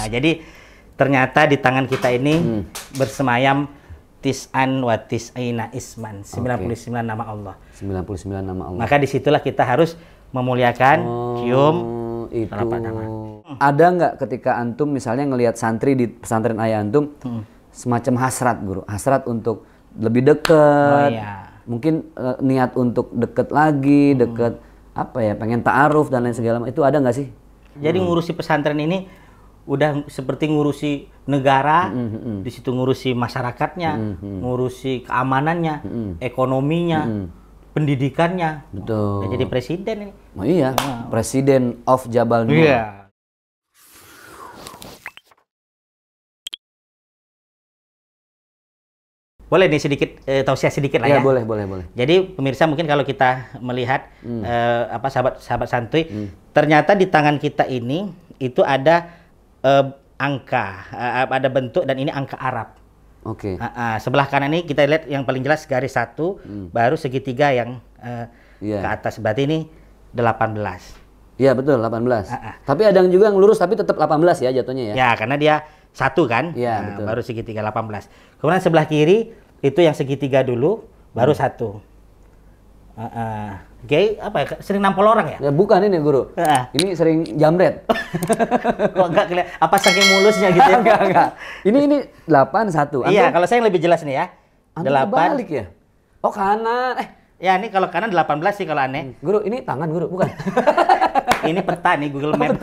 Jadi ternyata di tangan kita ini bersemayam tis'an wa tis'ina isman, 99 nama Allah. 99 nama Allah. Maka disitulah kita harus memuliakan, cium, itu. telapak tangan. Ada nggak ketika antum misalnya ngelihat santri di pesantren ayah antum semacam hasrat guru, hasrat untuk lebih dekat, mungkin niat untuk deket lagi, deket apa ya, pengen ta'aruf dan lain segala macam, itu ada nggak sih? Jadi ngurusi pesantren ini udah seperti ngurusi negara, di situ ngurusi masyarakatnya, ngurusi keamanannya, ekonominya, pendidikannya. Betul. Udah jadi presiden ini. Oh iya, presiden of Jabal Nur. Iya. Boleh nih sedikit tausiah sedikit lah ya. Ya. Boleh. Jadi pemirsa mungkin kalau kita melihat sahabat santuy, ternyata di tangan kita ini itu ada angka, ada bentuk dan ini angka Arab. Oke. Sebelah kanan ini kita lihat yang paling jelas garis 1, baru segitiga yang ke atas, berarti ini 18. Iya betul, 18. Tapi ada yang juga yang lurus tapi tetap 18 ya jatuhnya ya. Ya, karena dia 1 kan, betul. Baru segitiga 18. Kemudian sebelah kiri itu yang segitiga dulu, baru 1. Oke, apa ya? Sering nampol orang ya? Ya bukan ini guru. Ini sering jamret. Kok enggak kelihatan? Apa saking mulusnya gitu ya? Enggak. Ini 81. Iya, kalau saya yang lebih jelas nih ya. 8. Balik ya? Oh kanan. Ya ini kalau kanan 18 sih kalau aneh. Guru, ini tangan guru, bukan? Ini peta nih Google Map.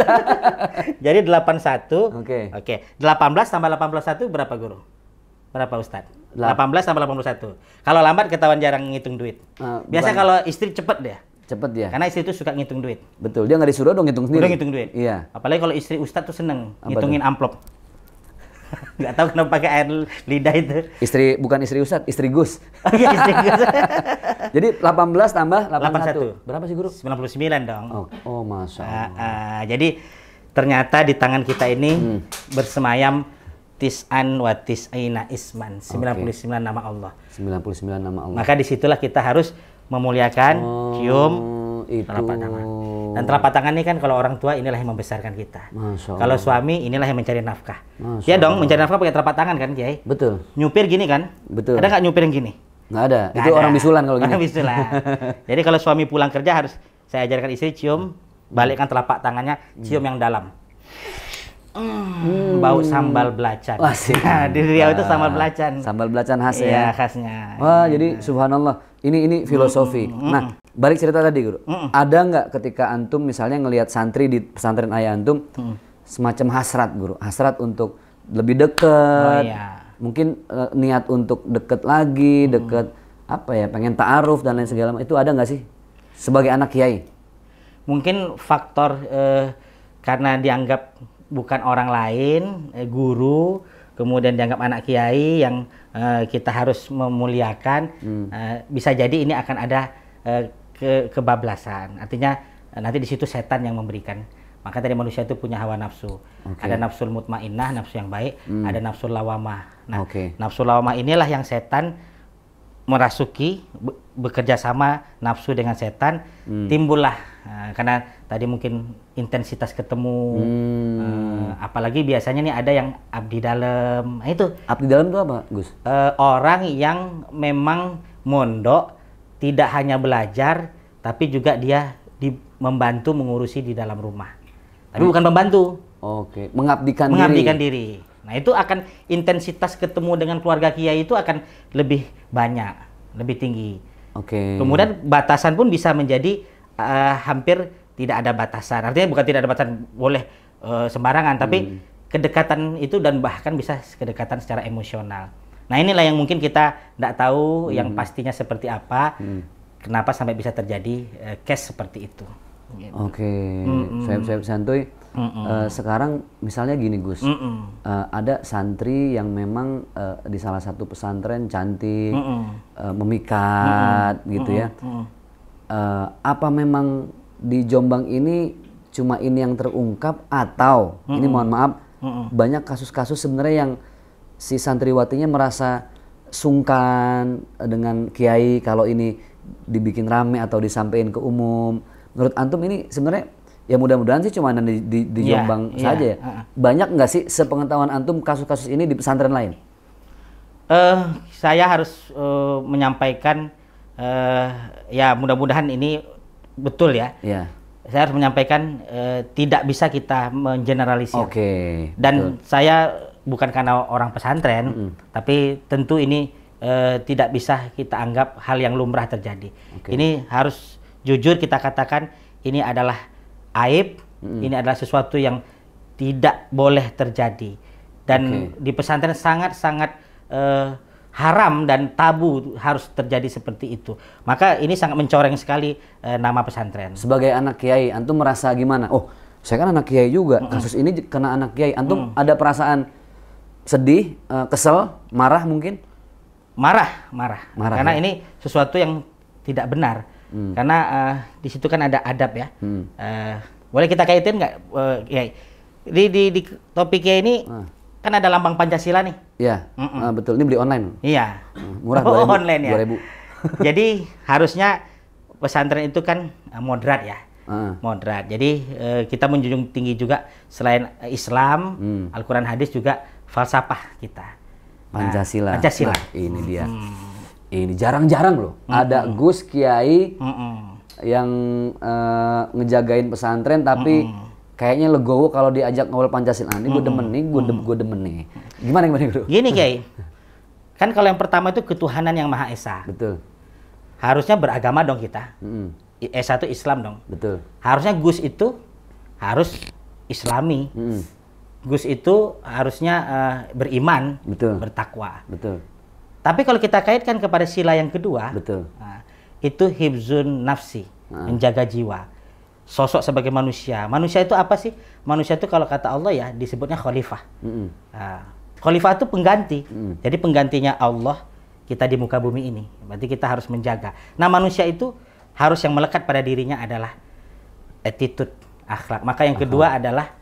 Jadi 81. Oke. 18 tambah 81 berapa guru? Berapa Ustadz? 18 tambah 81. Kalau lambat ketahuan jarang ngitung duit. Biasa kalau istri cepet deh. Cepet ya? Karena istri itu suka ngitung duit. Betul, dia nggak disuruh dong ngitung sendiri. Udah ngitung duit. Iya. Apalagi kalau istri Ustadz tuh seneng ngitungin amplop. Nggak tahu kenapa pakai air lidah itu. Bukan istri Ustadz, istri Gus. Iya, istri Gus. Jadi 18 tambah 81. Berapa sih guru? 99 dong. Oh masa Allah. Jadi ternyata di tangan kita ini bersemayam tis'an wa tis'ina isman, 99 nama Allah. 99 nama Allah. Maka disitulah kita harus memuliakan, cium, telapak tangan. Dan telapak tangan ini kan kalau orang tua inilah yang membesarkan kita. Kalau suami inilah yang mencari nafkah. Ya dong, mencari nafkah pakai telapak tangan kan, Kiai? Betul. Nyupir gini kan? Betul. Ada nggak nyupir yang gini? Nggak ada. Itu orang bisulan kalau gini. Orang bisulan. Jadi kalau suami pulang kerja harus saya ajarkan istri cium, balikkan telapak tangannya, cium yang dalam. Bau sambal belacan. Di Riau itu sambal belacan. Sambal belacan khas ya. Iya, khasnya. Wah, jadi subhanallah. Ini filosofi. Nah, balik cerita tadi, Guru. Ada nggak ketika antum misalnya ngelihat santri di pesantren ayah antum semacam hasrat, Guru? Hasrat untuk lebih dekat. Mungkin niat untuk deket lagi, deket apa ya, pengen ta'aruf dan lain segala macam. Itu ada nggak sih sebagai anak kiai? Mungkin faktor karena dianggap bukan orang lain, guru, kemudian dianggap anak kiai yang kita harus memuliakan, bisa jadi ini akan ada kebablasan. Artinya nanti di situ setan yang memberikan. Maka tadi manusia itu punya hawa nafsu. Ada nafsul mutmainnah, nafsu yang baik, ada nafsul lawamah. Nah, nafsul lawamah inilah yang setan merasuki, bekerja sama nafsu dengan setan, timbullah karena tadi mungkin intensitas ketemu, apalagi biasanya nih ada yang abdi dalam. Nah, itu abdi dalam itu apa, Gus? Orang yang memang mondok tidak hanya belajar tapi juga dia membantu mengurusi di dalam rumah, tapi bukan membantu. Mengabdikan diri. Nah, itu akan intensitas ketemu dengan keluarga kiai itu akan lebih banyak, lebih tinggi. Kemudian batasan pun bisa menjadi hampir tidak ada batasan. Artinya bukan tidak ada batasan, boleh sembarangan, tapi kedekatan itu dan bahkan bisa kedekatan secara emosional. Nah, inilah yang mungkin kita tidak tahu yang pastinya seperti apa. Kenapa sampai bisa terjadi case seperti itu. Saya santuy. Sekarang misalnya gini, Gus, ada santri yang memang di salah satu pesantren cantik, memikat, gitu ya. Apa memang di Jombang ini cuma ini yang terungkap atau ini mohon maaf banyak kasus-kasus sebenarnya yang si santriwatinya merasa sungkan dengan kiai kalau ini dibikin rame atau disampaikan ke umum. Menurut antum ini sebenarnya Ya mudah-mudahan sih cuma di Jombang saja ya. Banyak nggak sih sepengetahuan antum kasus-kasus ini di pesantren lain? Saya harus menyampaikan, ya mudah-mudahan ini betul ya. Saya harus menyampaikan tidak bisa kita mengeneralisir. Dan betul. Saya bukan karena orang pesantren, tapi tentu ini tidak bisa kita anggap hal yang lumrah terjadi. Ini harus jujur kita katakan ini adalah aib, ini adalah sesuatu yang tidak boleh terjadi. Dan di pesantren sangat-sangat haram dan tabu harus terjadi seperti itu. Maka ini sangat mencoreng sekali nama pesantren. Sebagai anak kiai, antum merasa gimana? Oh, saya kan anak kiai juga. Kasus ini kena anak kiai. Antum ada perasaan sedih, kesel, marah mungkin? Marah. Karena ini sesuatu yang tidak benar. Karena di situ kan ada adab ya. Boleh kita kaitin nggak, Kiai? Di topik Kiai ini kan ada lambang Pancasila nih. Iya, betul. Ini beli online. Iya. Murah 2.000. Online ya. 2.000. Jadi harusnya pesantren itu kan moderat ya. Moderat. Jadi kita menjunjung tinggi juga selain Islam, Al-Quran, hadis juga falsafah kita. Pancasila. Pancasila. Nah, ini dia. Ini jarang-jarang loh. Ada Gus Kiai yang ngejagain pesantren tapi kayaknya legowo kalau diajak ngobrol Pancasila. Ini gue demen nih, gue demen nih. Gimana Bro? Gini Kiai, kan kalau yang pertama itu ketuhanan yang Maha Esa. Betul. Harusnya beragama dong kita. Esa itu Islam dong. Betul. Harusnya Gus itu harus Islami. Gus itu harusnya beriman, betul, bertakwa. Betul. Tapi kalau kita kaitkan kepada sila yang kedua, betul, itu hifzun nafsi, menjaga jiwa. Sosok sebagai manusia. Manusia itu apa sih? Manusia itu kalau kata Allah ya disebutnya khalifah. Khalifah itu pengganti. Jadi penggantinya Allah kita di muka bumi ini. Berarti kita harus menjaga. Nah manusia itu harus yang melekat pada dirinya adalah attitude, akhlak. Maka yang kedua adalah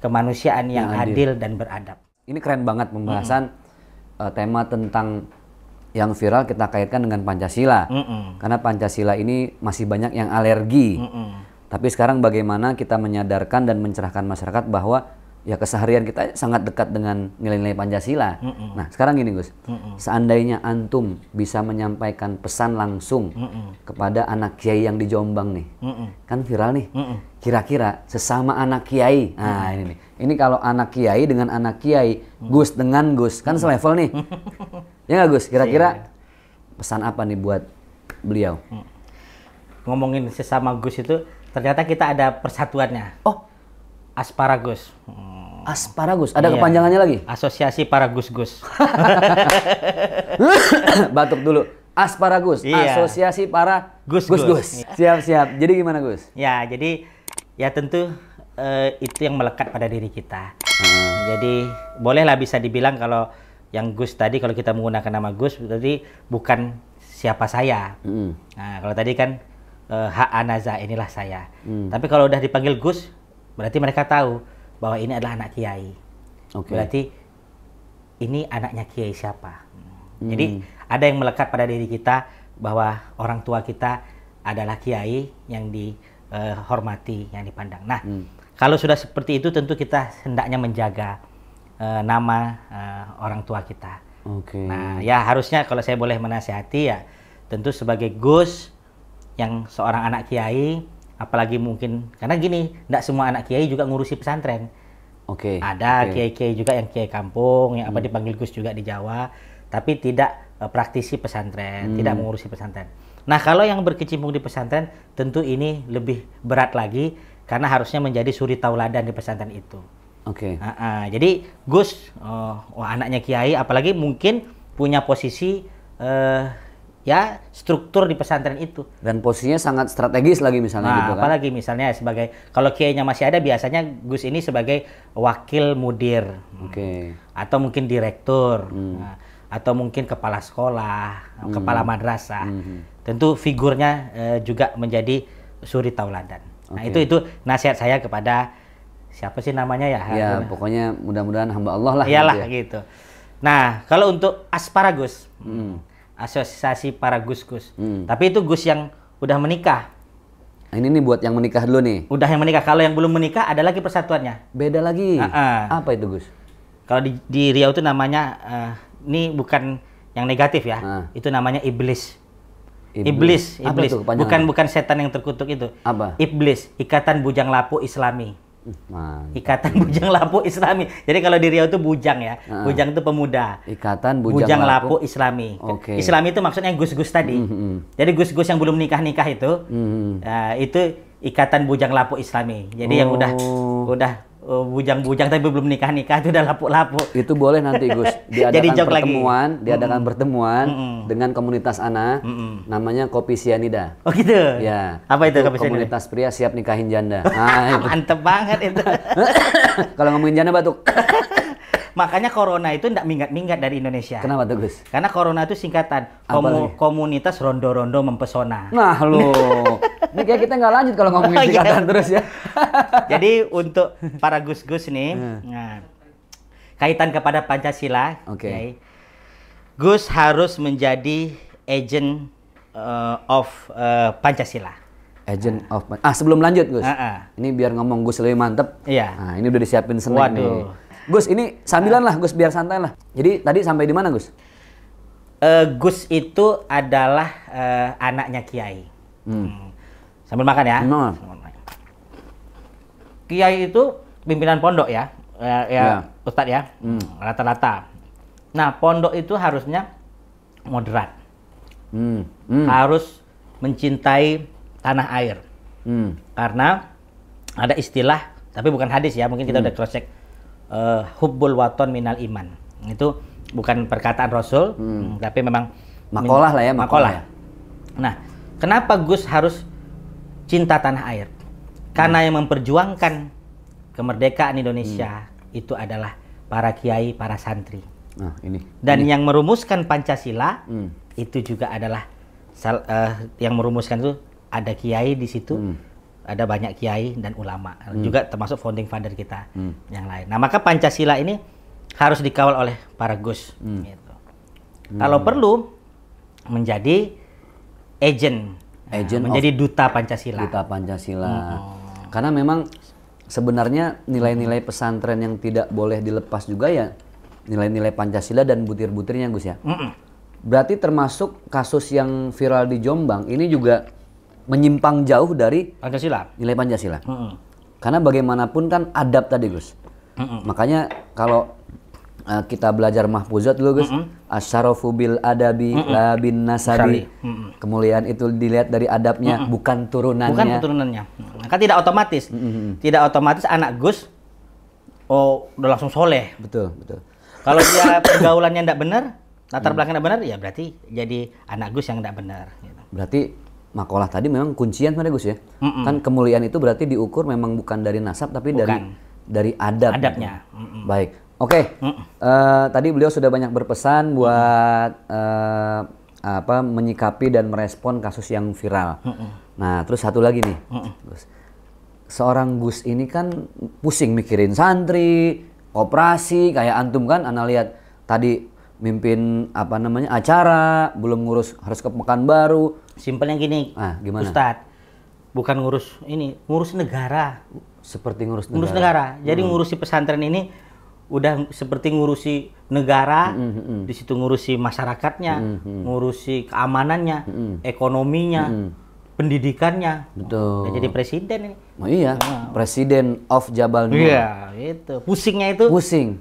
kemanusiaan yang adil dan beradab. Ini keren banget pembahasan tema tentang yang viral kita kaitkan dengan Pancasila. Karena Pancasila ini masih banyak yang alergi. Tapi sekarang bagaimana kita menyadarkan dan mencerahkan masyarakat bahwa ya keseharian kita sangat dekat dengan nilai-nilai Pancasila. Nah sekarang gini Gus, seandainya antum bisa menyampaikan pesan langsung kepada anak kiai yang di Jombang nih, kan viral nih, kira-kira sesama anak kiai, nah ini nih, ini kalau anak kiai dengan anak kiai, Gus dengan Gus, kan selevel nih, ya nggak Gus? Kira-kira pesan apa nih buat beliau? Ngomongin sesama Gus itu, ternyata kita ada persatuannya. Oh, Asparagus. Asparagus, ada kepanjangannya lagi? Asosiasi para Gus-Gus. Batuk dulu. Asparagus, Asosiasi para Gus-Gus. Siap-siap. Jadi gimana Gus? Ya, jadi ya tentu itu yang melekat pada diri kita. Jadi bolehlah bisa dibilang kalau yang Gus tadi, kalau kita menggunakan nama Gus, berarti bukan siapa saya. Nah, kalau tadi kan hak anaza, inilah saya. Tapi kalau udah dipanggil Gus, berarti mereka tahu bahwa ini adalah anak kiai. Berarti ini anaknya kiai siapa. Jadi ada yang melekat pada diri kita bahwa orang tua kita adalah kiai yang dihormati, yang dipandang. Nah, kalau sudah seperti itu tentu kita hendaknya menjaga nama orang tua kita. Nah, ya harusnya kalau saya boleh menasihati ya tentu sebagai Gus yang seorang anak kiai, apalagi mungkin karena gini, tidak semua anak kiai juga ngurusi pesantren. Ada kiai-kiai juga yang kiai kampung, yang apa dipanggil Gus juga di Jawa, tapi tidak praktisi pesantren, tidak mengurusi pesantren. Nah, kalau yang berkecimpung di pesantren, tentu ini lebih berat lagi karena harusnya menjadi suri tauladan di pesantren itu. Jadi Gus, anaknya kiai, apalagi mungkin punya posisi ya struktur di pesantren itu, dan posisinya sangat strategis lagi misalnya gitu kan. Apalagi misalnya sebagai, kalau kiainya masih ada, biasanya Gus ini sebagai wakil mudir, atau mungkin direktur, atau mungkin kepala sekolah, kepala madrasah. Tentu figurnya juga menjadi suri tauladan. Nah, itu nasihat saya kepada siapa sih namanya ya? Ya, pokoknya mudah-mudahan hamba Allah lah. Iyalah gitu. Nah, kalau untuk Asparagus, asosiasi para Gus-Gus. Tapi itu Gus yang udah menikah. Nah, ini nih buat yang menikah dulu nih. Udah yang menikah. Kalau yang belum menikah ada lagi persatuannya. Beda lagi. Apa itu, Gus? Kalau di Riau itu namanya, ini bukan yang negatif ya. Itu namanya iblis. Iblis. Itu bukan setan yang terkutuk itu. Apa? Iblis, Ikatan Bujang Lapuk Islami. Ikatan Bujang Lapuk Islami. Jadi kalau di Riau itu bujang ya. Bujang itu pemuda. Ikatan Bujang Lapuk Islami. Islami itu maksudnya gus-gus tadi. Jadi gus-gus yang belum nikah-nikah itu Ikatan Bujang Lapuk Islami. Jadi yang udah bujang-bujang tapi belum nikah-nikah itu udah lapuk-lapuk. Itu boleh nanti, Gus. Diadakan pertemuan dengan komunitas anak namanya Kopi Sianida. Oh gitu. Ya. Apa itu Kopi Sianida? Komunitas pria siap nikahin janda. Nah, itu. Mantep banget itu. Kalau ngomongin janda batuk. Makanya corona itu enggak minggat-minggat dari Indonesia. Kenapa tuh, Gus? Karena corona itu singkatan komunitas rondo-rondo mempesona. Nah, lo. Ini kayak kita nggak lanjut kalau ngomongin singkatan terus ya. Jadi untuk para gus-gus nih, kaitan kepada Pancasila, Gus harus menjadi agent of Pancasila. Agent of sebelum lanjut, Gus. Ini biar ngomong Gus lebih mantep. Iya. Nah, ini udah disiapin snack nih. Gus, ini sambilan lah, Gus, biar santai lah. Jadi tadi sampai di mana, Gus? Gus itu adalah anaknya Kiai. Sambil makan ya. Kiai itu pimpinan pondok ya, Ustadz ya, rata-rata. Nah, pondok itu harusnya moderat, harus mencintai tanah air. Karena ada istilah, tapi bukan hadis ya, mungkin kita udah cross check. Hubbul waton minal iman. Itu bukan perkataan Rasul, tapi memang makalah lah ya, makalah. Nah, kenapa Gus harus cinta tanah air? Karena yang memperjuangkan kemerdekaan Indonesia itu adalah para kiai, para santri. Nah, Dan yang merumuskan Pancasila itu juga adalah yang merumuskan itu ada kiai di situ. Ada banyak kiai dan ulama, juga termasuk founding father kita yang lain. Nah, maka Pancasila ini harus dikawal oleh para Gus. Gitu. Kalau perlu menjadi agent menjadi duta Pancasila. Duta Pancasila. Karena memang sebenarnya nilai-nilai pesantren yang tidak boleh dilepas juga ya nilai-nilai Pancasila dan butir-butirnya, Gus ya. Berarti termasuk kasus yang viral di Jombang ini juga menyimpang jauh dari Pancasila. Nilai Pancasila. Karena bagaimanapun kan adab tadi, Gus. Makanya kalau kita belajar mahfuzat dulu, Gus, asyarafu bil adabi la bin nasabi. Kemuliaan itu dilihat dari adabnya, bukan turunannya. Bukan turunannya. Maka tidak otomatis. Tidak otomatis anak Gus udah langsung soleh. Betul, betul. Kalau dia pergaulannya tidak benar, latar belakang tidak benar, ya berarti jadi anak Gus yang tidak benar. Gitu. Berarti makalah tadi memang kuncian pada Gus ya. Kan kemuliaan itu berarti diukur memang bukan dari nasab tapi dari adab. Adabnya. Baik. Oke. Tadi beliau sudah banyak berpesan buat menyikapi dan merespon kasus yang viral. Nah, terus satu lagi nih. Seorang Gus ini kan pusing mikirin santri, koperasi, kayak antum kan ana lihat tadi mimpin acara, belum ngurus harus ke Pekanbaru. Simpelnya gini, gimana? Ustadz, bukan ngurus negara. Seperti ngurus negara. Jadi ngurusi pesantren ini udah seperti ngurusi negara, di situ ngurusi masyarakatnya, ngurusi keamanannya, ekonominya, pendidikannya. Betul. Udah jadi presiden ini. Oh iya, presiden of Jabal Nur. Iya, itu. Pusingnya itu. Pusing.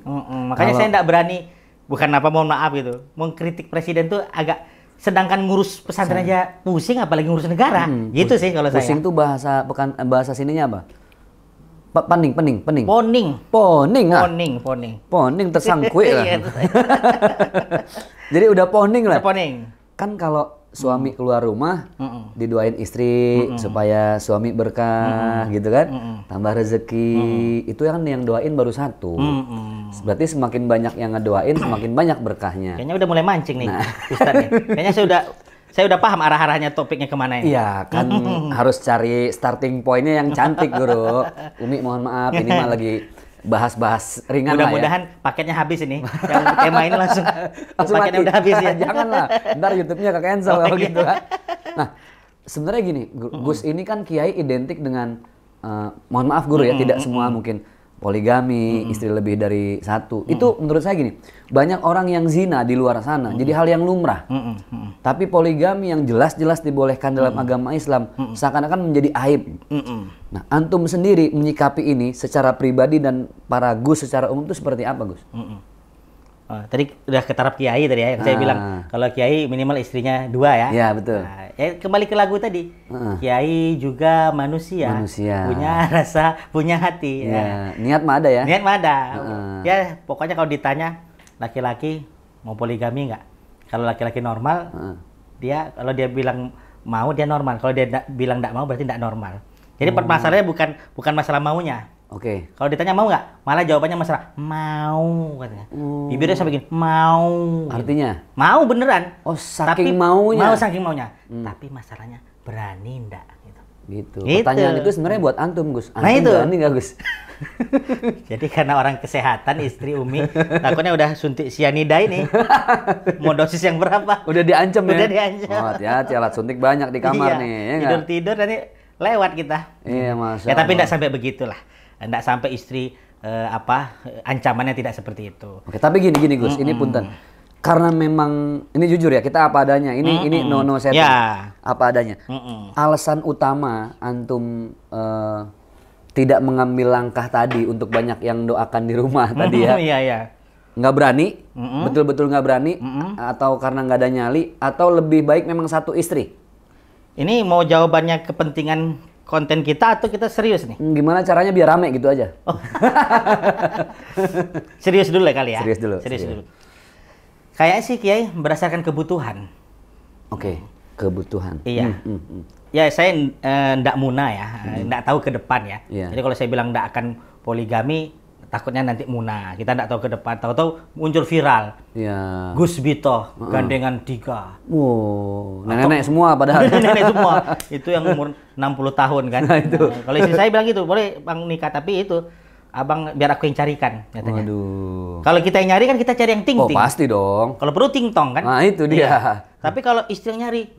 Makanya saya enggak berani, mohon maaf gitu, mengkritik presiden tuh agak. Sedangkan ngurus pesantren aja pusing, apalagi ngurus negara. Gitu sih kalau saya. Pusing tuh bahasa sininya apa? Pening. Poning tersangkui lah. Jadi udah poning lah. Kan kalau suami keluar rumah didoain istri supaya suami berkah gitu kan, tambah rezeki. Itu yang doain baru satu. Berarti semakin banyak yang ngedoain semakin banyak berkahnya. Kayaknya udah mulai mancing nih, Ustadz nih. Kayaknya saya udah paham arah-arahnya topiknya kemana ini. Iya, kan harus cari starting pointnya yang cantik, Guru. Umi mohon maaf, ini mah lagi bahas-bahas ringan lah ya. Mudah-mudahan paketnya habis ini. Yang tema ini langsung paketnya udah habis ya. Janganlah, ntar YouTube-nya ke cancel kalau gitu kan. Nah, sebenarnya gini, Gus ini kan kiai identik dengan mohon maaf guru ya, tidak semua mungkin poligami, istri lebih dari satu. Itu menurut saya gini, banyak orang yang zina di luar sana, jadi hal yang lumrah. Tapi poligami yang jelas-jelas dibolehkan dalam agama Islam, seakan-akan menjadi aib. Nah, antum sendiri menyikapi ini secara pribadi dan para Gus secara umum itu seperti apa, Gus? Tadi udah ke taraf kiai tadi ya, yang saya bilang kalau kiai minimal istrinya 2 ya. Iya, betul. Nah, kembali ke lagu tadi, kiai juga manusia, punya rasa, punya hati. Ya. Niat mah ada ya? Niat mah ada. Ya pokoknya kalau ditanya laki-laki mau poligami nggak? Kalau laki-laki normal, dia kalau dia bilang mau dia normal. Kalau dia bilang nggak mau berarti nggak normal. Jadi permasalahannya bukan masalah maunya. Oke. Kalau ditanya mau nggak, malah jawabannya masalah mau katanya. Bibirnya sampai gini, mau. Artinya? Gitu. Mau beneran. Oh, saking maunya. Mau saking maunya. Tapi masalahnya berani nggak? Gitu. Pertanyaan itu sebenarnya buat antum, Gus. Antum nah itu. Berani nggak, Gus? Jadi karena orang kesehatan, istri Umi takutnya udah suntik sianida ini. Mau dosis yang berapa? Udah diancam ya? Udah diancam. Oh, hati-hati, alat suntik banyak di kamar nih. Ya tidur-tidur nanti lewat kita. Iya, Masya Ya tapi Allah. nggak sampai begitulah. Nggak sampai istri ancamannya tidak seperti itu. Oke, tapi gini Gus, ini punten. Karena memang ini jujur ya, kita apa adanya. Ini no setting. Ya. Apa adanya. Alasan utama antum tidak mengambil langkah tadi untuk banyak yang doakan di rumah tadi ya. Iya, iya. Nggak berani, betul-betul nggak berani, atau karena nggak ada nyali, atau lebih baik memang satu istri. Ini mau jawabannya kepentingan konten kita atau kita serius nih? Gimana caranya biar rame gitu aja? Oh. Serius dulu ya kali ya? Serius dulu. Serius dulu. Kayaknya sih Kiai berdasarkan kebutuhan. Oke, kebutuhan. Iya. Ya saya ndak muna ya, ndak tahu ke depan ya. Iya. Jadi kalau saya bilang ndak akan poligami, takutnya nanti muna. Kita ndak tahu ke depan, tahu-tahu muncul viral. Iya. Gus Bito gandengan 3. Wow, nenek-nenek semua padahal. Nenek semua. Itu yang umur 60 tahun kan. Nah, itu. Kalau istri saya bilang gitu, boleh Bang nikah, tapi itu Abang biar aku yang carikan katanya. Waduh. Kalau kita yang nyari kan kita cari yang ting-ting. Oh, pasti dong. Kalau perlu ting-tong kan. Nah, itu dia. Iya. Tapi kalau istri yang nyari,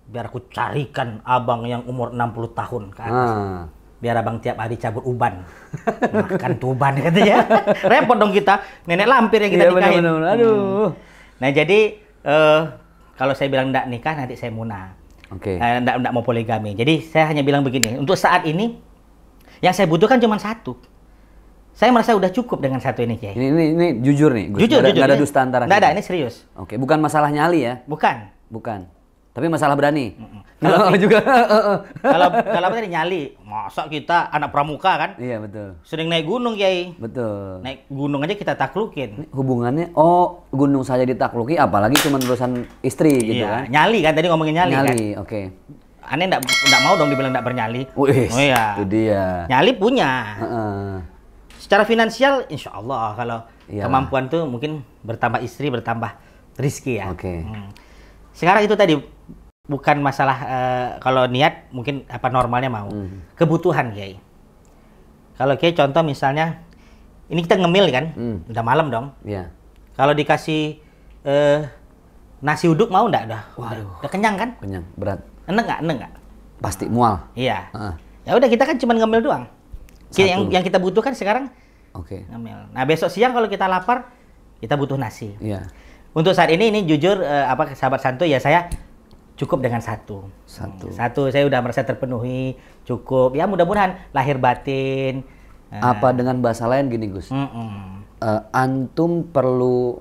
biar aku carikan abang yang umur 60 tahun ke atas. Biar abang tiap hari cabut uban. Makan tuban katanya. Repot dong kita. Nenek lampir yang kita nikahin. Bener-bener. Aduh. Nah, jadi kalau saya bilang enggak nikah, nanti saya muna. Oke. Enggak mau poligami. Jadi saya hanya bilang begini, untuk saat ini yang saya butuhkan cuma satu. Saya merasa udah cukup dengan satu ini, Kiai. Ini jujur nih, Gus. Jujur. Nggak ada dusta antara kita. Nggak ada, kita. ini serius. Oke, bukan masalah nyali ya? Bukan. Tapi masalah berani. Kalau juga. kalau apa tadi nyali, masa kita anak pramuka kan? Iya, betul. Sering naik gunung, Kiai. Betul. Naik gunung aja kita taklukin. Hubungannya, gunung saja ditakluki, apalagi cuma urusan istri gitu kan? Nyali kan, tadi ngomongin nyali kan? Nyali, oke. Aneh nggak mau dong dibilang nggak bernyali. Wih, oh iya. Itu dia. Nyali punya. Secara finansial, insya Allah kalau Iyalah. kemampuan tuh mungkin bertambah istri, bertambah rezeki ya. Oke. Sekarang itu tadi bukan masalah kalau niat mungkin apa normalnya mau. Kebutuhan, Kiai. Kalau Kiai contoh misalnya, ini kita ngemil kan, udah malam dong. Iya. Kalau dikasih nasi uduk mau nggak? Udah kenyang kan? Kenyang, berat. Enak nggak? Pasti mual. Iya. Ya udah kita kan cuma ngemil doang. Yang kita butuhkan sekarang ngemil. Nah besok siang kalau kita lapar, kita butuh nasi. Iya. Untuk saat ini jujur sahabat santuy ya saya cukup dengan satu. Satu saya udah merasa terpenuhi, cukup. Ya mudah-mudahan lahir batin. Apa dengan bahasa lain gini Gus? Antum perlu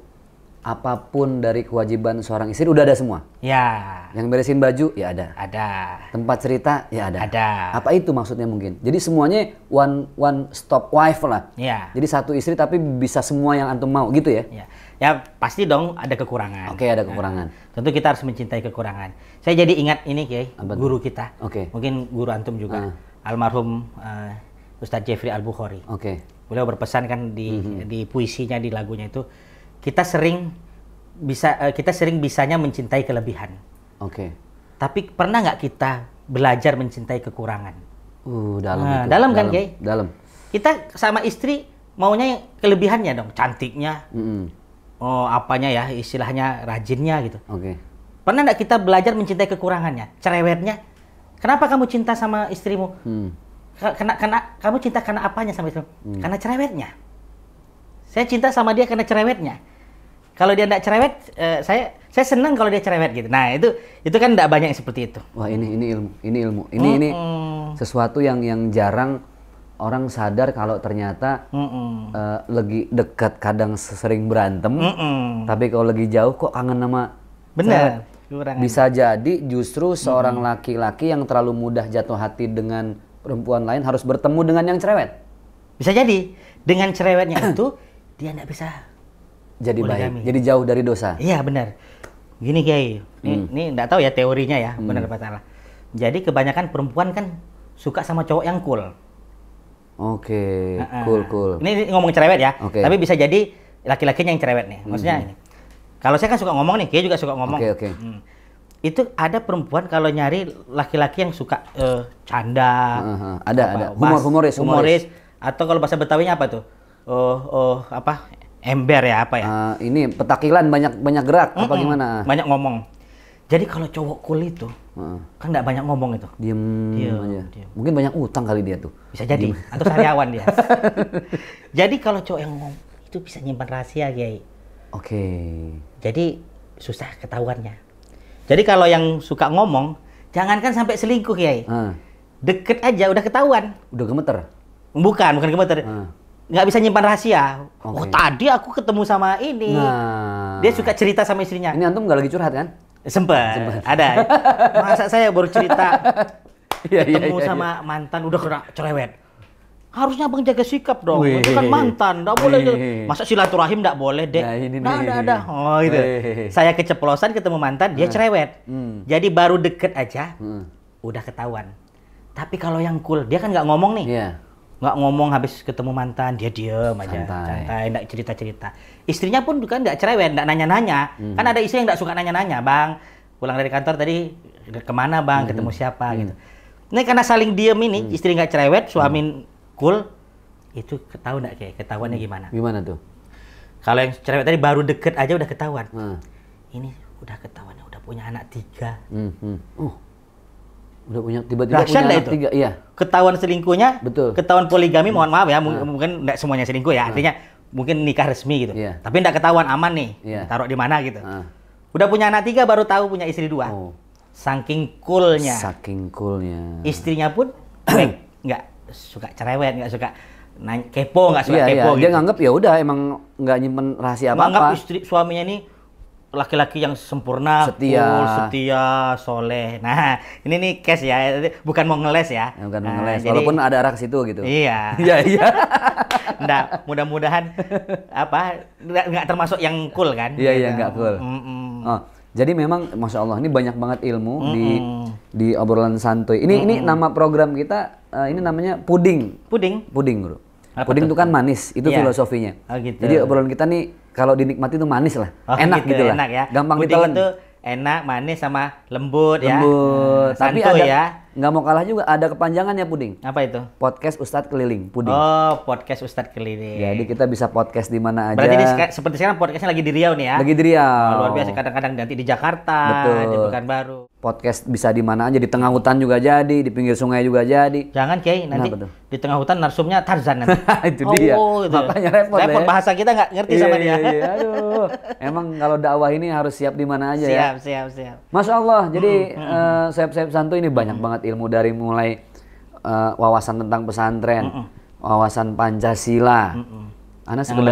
apapun dari kewajiban seorang istri udah ada semua? Ya. Yang beresin baju ya ada. Ada. Tempat cerita ya ada. Ada. Apa itu maksudnya mungkin? Jadi semuanya one stop wife lah. Ya. Jadi satu istri tapi bisa semua yang antum mau gitu ya? Ya. Ya pasti dong ada kekurangan. Oke, ada kekurangan. Tentu kita harus mencintai kekurangan. Saya jadi ingat ini Kiai, guru kita. Mungkin guru antum juga. Almarhum Ustadz Jeffrey Al-Bukhari. Beliau berpesan kan di puisinya, di lagunya itu, kita sering bisanya mencintai kelebihan. Tapi pernah nggak kita belajar mencintai kekurangan? Dalam. Dalam kan, Kiai? Dalam. Kita sama istri maunya yang kelebihannya dong, cantiknya. Apanya ya, istilahnya rajinnya gitu. Pernah nggak kita belajar mencintai kekurangannya, cerewetnya? Kenapa kamu cinta sama istrimu? Karena kamu cinta karena apanya sama istrimu? Karena cerewetnya. Saya cinta sama dia karena cerewetnya. Kalau dia tidak cerewet, saya senang kalau dia cerewet gitu. Nah itu kan tidak banyak yang seperti itu. Wah ini ilmu. Ini sesuatu yang jarang orang sadar kalau ternyata lagi dekat kadang sering berantem, tapi kalau lagi jauh kok kangen sama. Benar. Bisa jadi justru seorang laki-laki yang terlalu mudah jatuh hati dengan perempuan lain harus bertemu dengan yang cerewet. Bisa jadi dengan cerewetnya itu dia tidak bisa jadi baik, jadi jauh dari dosa. Iya benar. Gini Kiai, ini tidak tahu ya teorinya ya, benar apa salah. Jadi kebanyakan perempuan kan suka sama cowok yang cool. Oke, cool. Ini ngomong cerewet ya, tapi bisa jadi laki-lakinya yang cerewet nih. Maksudnya ini. Kalau saya kan suka ngomong nih, Kiai juga suka ngomong. Oke. Itu ada perempuan kalau nyari laki-laki yang suka canda, ada humoris, atau kalau bahasa Betawinya apa tuh? Ember ya apa ya? Ini petakilan banyak gerak apa gimana? Banyak ngomong. Jadi kalau cowok cool itu kan nggak banyak ngomong itu. Diem aja. Mungkin banyak utang kali dia tuh. Bisa jadi. Atau sariawan dia. Jadi kalau cowok yang ngomong itu bisa nyimpan rahasia, Kiai. Oke. Jadi susah ketahuannya. Jadi kalau yang suka ngomong, jangankan sampai selingkuh, Kiai. Deket aja udah ketahuan. Udah gemeter? Bukan gemeter. Nggak bisa nyimpan rahasia. Oh tadi aku ketemu sama ini. Dia suka cerita sama istrinya. Ini antum nggak lagi curhat kan? Sempet. Ada. Masa saya baru cerita ketemu sama mantan udah kena cerewet. Harusnya abang jaga sikap dong. Itu kan mantan, nggak boleh. Masa silaturahim nggak boleh deh. Ada. Oh gitu. Saya keceplosan ketemu mantan, dia cerewet. Jadi baru deket aja, udah ketahuan. Tapi kalau yang cool, dia kan nggak ngomong nih. Nggak ngomong habis ketemu mantan, dia diem aja, santai, nggak cerita-cerita. Istrinya pun kan nggak cerewet, nggak nanya-nanya. Kan ada istri yang nggak suka nanya-nanya, bang. Pulang dari kantor tadi kemana bang, ketemu siapa gitu. Ini karena saling diem ini, istri nggak cerewet, suami cool, itu ketahuan nggak kayak ketahuannya gimana? Gimana tuh? Kalau yang cerewet tadi baru deket aja udah ketahuan. Ini udah ketahuan, udah punya anak 3. Udah punya tiba-tiba punya anak 3, iya. Ketahuan selingkuhnya, betul. Ketahuan poligami, mohon maaf ya, mungkin nggak semuanya selingkuh ya, artinya mungkin nikah resmi gitu. Tapi nggak ketahuan aman nih, taruh di mana gitu. Udah punya anak 3 baru tahu punya istri 2. Saking coolnya. Istrinya pun nggak suka cerewet, nggak suka kepo, nggak suka kepo. Dia nganggep ya udah emang nggak nyimpen rahasia apa-apa. Nganggap istri suaminya ini laki-laki yang sempurna, setia, soleh. Nah, ini nih case ya, bukan mau ngeles ya. Bukan mau ngeles, walaupun ada arah ke situ gitu. Iya. Nggak, mudah-mudahan nggak termasuk yang cool kan? Iya, nggak cool. Jadi memang Masya Allah ini banyak banget ilmu di obrolan santuy. Ini nama program kita, ini namanya puding. Puding, Bro. Puding itu kan manis, itu filosofinya. Gitu. Jadi obrolan kita nih kalau dinikmati itu manis lah, enak gitu lah. Enak ya. Gampang puding ditelan. Itu enak, manis sama lembut ya. Tapi ada ya. Nggak mau kalah juga, ada kepanjangannya puding. Apa itu? Podcast Ustadz Keliling, puding. Oh, podcast Ustadz Keliling. Jadi kita bisa podcast di mana aja. Berarti seperti sekarang podcastnya lagi di Riau nih ya? Lagi di Riau. Luar biasa, kadang-kadang nanti di Jakarta, di Pekanbaru. Podcast bisa di mana aja, di tengah hutan juga jadi, di pinggir sungai juga jadi. Jangan Kiai, nanti di tengah hutan narsumnya Tarzan nanti. Itu dia. Gitu. Makanya repot bahasa kita nggak ngerti sama dia. Aduh. Emang kalau dakwah ini harus siap di mana aja ya. Siap. Masya Allah. Jadi Sayap Santuy ini banyak banget ilmu dari mulai wawasan tentang pesantren, wawasan Pancasila. Yang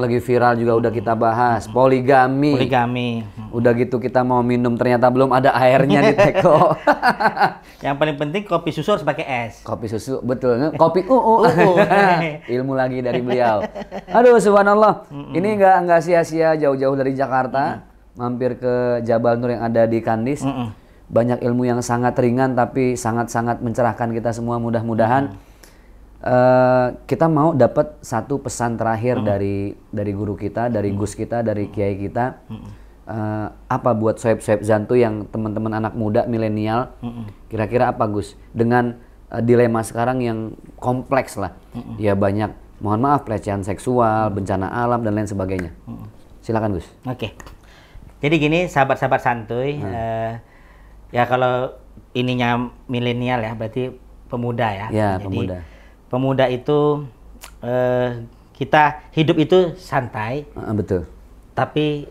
lagi viral juga udah kita bahas. Poligami. Udah gitu kita mau minum ternyata belum ada airnya di teko. Yang paling penting kopi susu harus pakai es. Kopi susu, betul. Kopi ilmu lagi dari beliau. Aduh subhanallah. Ini nggak sia-sia jauh-jauh dari Jakarta. Mampir ke Jabal Nur yang ada di Kandis. Banyak ilmu yang sangat ringan tapi sangat-sangat mencerahkan kita semua, mudah-mudahan. Kita mau dapat satu pesan terakhir dari guru kita, dari gus kita, dari kiai kita. Apa buat Sohib Santuy yang teman-teman anak muda milenial? Kira-kira apa Gus? Dengan dilema sekarang yang kompleks lah. Ya banyak, mohon maaf, pelecehan seksual, bencana alam dan lain sebagainya. Silakan Gus. Oke. Jadi gini, sahabat-sahabat santuy, ya kalau ininya milenial ya, berarti pemuda ya. Ya, jadi pemuda. Pemuda itu kita hidup itu santai. Betul. Tapi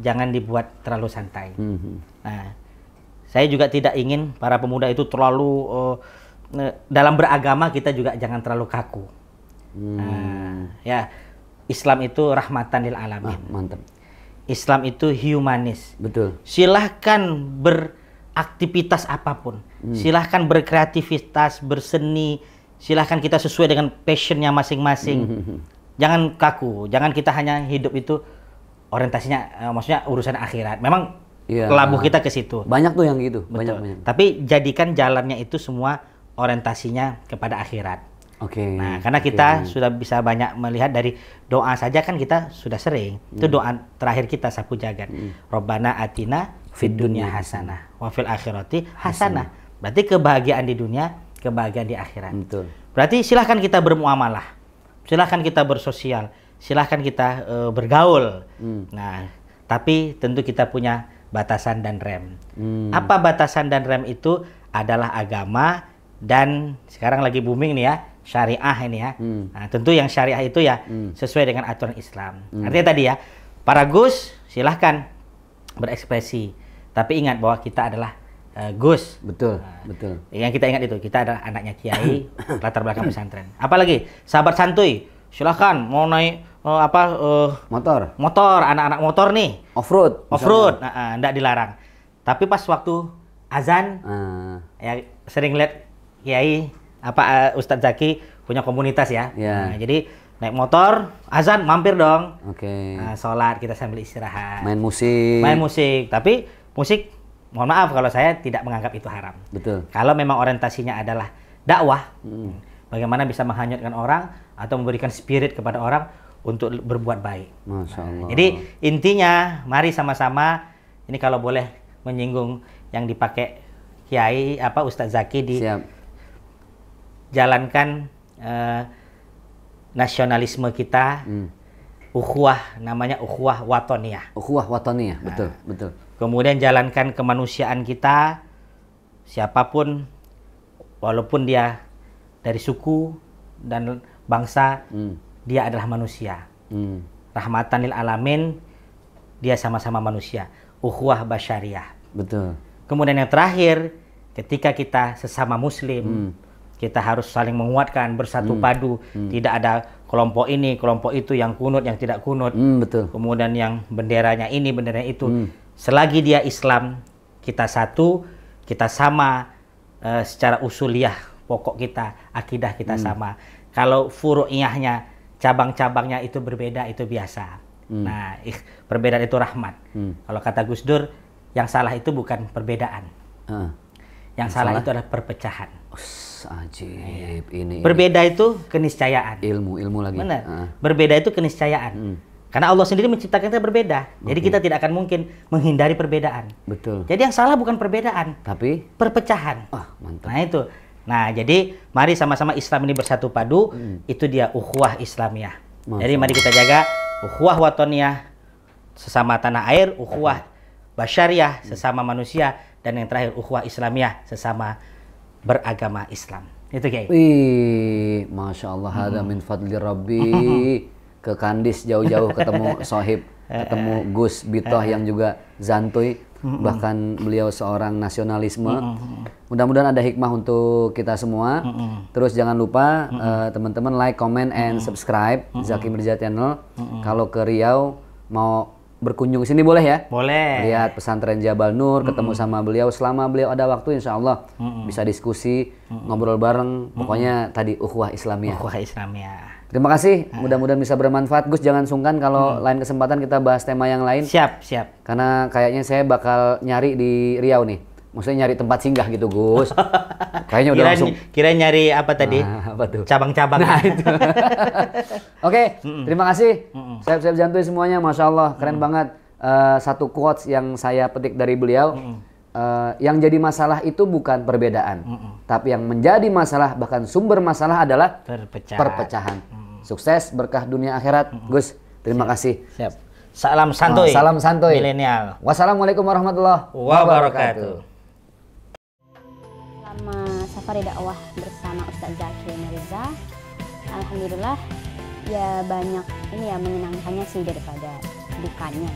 jangan dibuat terlalu santai. Nah, saya juga tidak ingin para pemuda itu terlalu dalam beragama, kita juga jangan terlalu kaku. Ya, Islam itu rahmatan lil alamin. Mantap. Islam itu humanis. Betul. Silahkan beraktivitas apapun. Silahkan berkreativitas, berseni. Silahkan kita sesuai dengan passionnya masing-masing. Jangan kaku. Jangan kita hanya hidup itu orientasinya, maksudnya urusan akhirat. Memang labuh kita ke situ. Banyak tuh yang gitu. Betul. Banyak. Tapi jadikan jalannya itu semua orientasinya kepada akhirat. Oke. Nah, karena kita sudah bisa banyak melihat dari doa saja kan kita sudah sering. Itu doa terakhir kita sapu jagat. Robbana atina fid dunya hasanah wa fil akhirati hasanah. Berarti kebahagiaan di dunia, kebahagiaan di akhirat. Betul. Berarti silahkan kita bermuamalah. Silahkan kita bersosial. Silahkan kita bergaul. Nah, tapi tentu kita punya batasan dan rem. Apa batasan dan rem itu? Adalah agama dan sekarang lagi booming nih ya, syariah ini ya. Nah, tentu yang syariah itu ya sesuai dengan aturan Islam. Artinya tadi ya, para Gus silahkan berekspresi. Tapi ingat bahwa kita adalah Gus. Betul, betul. Yang kita ingat itu, kita adalah anaknya kiai, latar belakang pesantren. Apalagi sahabat santuy, silahkan mau naik motor, anak-anak motor nih. Off-road, enggak dilarang. Tapi pas waktu azan, ya sering lihat kiai Ustadz Zaki punya komunitas ya. Nah, jadi naik motor, azan mampir dong. Nah, sholat kita sambil istirahat. Main musik. Tapi musik, mohon maaf kalau saya tidak menganggap itu haram. Betul. Kalau memang orientasinya adalah dakwah, bagaimana bisa menghanyutkan orang atau memberikan spirit kepada orang untuk berbuat baik. Masya Allah. Jadi intinya, mari sama-sama, ini kalau boleh menyinggung yang dipakai Kiai Ustadz Zaki di jalankan nasionalisme kita, ukhuwah, namanya ukhuwah watoniyah. Ukhuwah watoniyah, betul, betul. Kemudian jalankan kemanusiaan kita, siapapun, walaupun dia dari suku dan bangsa, dia adalah manusia. Rahmatan lil alamin, dia sama-sama manusia. Ukhuwah basyariyah. Betul. Kemudian yang terakhir, ketika kita sesama muslim, kita harus saling menguatkan, bersatu padu. Tidak ada kelompok ini, kelompok itu, yang kunut, yang tidak kunut. Betul. Kemudian yang benderanya ini, benderanya itu. Selagi dia Islam, kita satu, kita sama secara usuliyah, pokok kita, akidah kita sama. Kalau furu'iyahnya, cabang-cabangnya itu berbeda, itu biasa. Nah, perbedaan itu rahmat. Kalau kata Gus Dur, yang salah itu bukan perbedaan. Yang salah itu adalah perpecahan. Ajib. Ini berbeda itu keniscayaan. Ilmu lagi. Benar. Berbeda itu keniscayaan. Karena Allah sendiri menciptakan kita berbeda. Jadi kita tidak akan mungkin menghindari perbedaan. Betul. Jadi yang salah bukan perbedaan, tapi perpecahan. Mantap. Nah itu. Nah, jadi mari sama-sama Islam ini bersatu padu. Itu dia ukhuwah Islamiyah. Jadi mari kita jaga ukhuwah watoniyah, sesama tanah air, ukhuwah basyariyah, sesama manusia, dan yang terakhir ukhuwah Islamiyah, sesama beragama Islam. Itu kayak. Wih, Masya Allah, hada min fadli Rabbi. Ke Kandis jauh-jauh ketemu Sohib, ketemu Gus Bitoh yang juga zantuy, bahkan beliau seorang nasionalisme. Mudah-mudahan ada hikmah untuk kita semua. Terus jangan lupa teman-teman like, comment, and subscribe Zaki Mirza Channel. Kalau ke Riau mau berkunjung sini boleh ya? Boleh. Lihat pesantren Jabal Nur, ketemu sama beliau. Selama beliau ada waktu, insya Allah bisa diskusi, ngobrol bareng. Pokoknya tadi ukhuwah Islamiyah. Ukhuwah Islamiyah. Terima kasih, mudah-mudahan bisa bermanfaat. Gus, jangan sungkan kalau lain kesempatan kita bahas tema yang lain. Siap. Karena kayaknya saya bakal nyari di Riau nih. Maksudnya nyari tempat singgah gitu, Gus. Kayaknya udah langsung. Kira nyari apa tadi? Apa tuh? Cabang-cabang. Nah, itu. Oke, terima kasih. Siap-siap jantuy semuanya, Masya Allah. Keren banget. Satu quotes yang saya petik dari beliau. Yang jadi masalah itu bukan perbedaan. Tapi yang menjadi masalah, bahkan sumber masalah adalah perpecahan. Sukses, berkah dunia akhirat. Gus, terima kasih. Siap. Salam santuy. Salam santuy. Milenial. Wassalamualaikum warahmatullahi wabarakatuh. Safari dakwah bersama Ustadz Zakir Mirza, alhamdulillah ya banyak ini ya menyenangkannya sih daripada dukanya.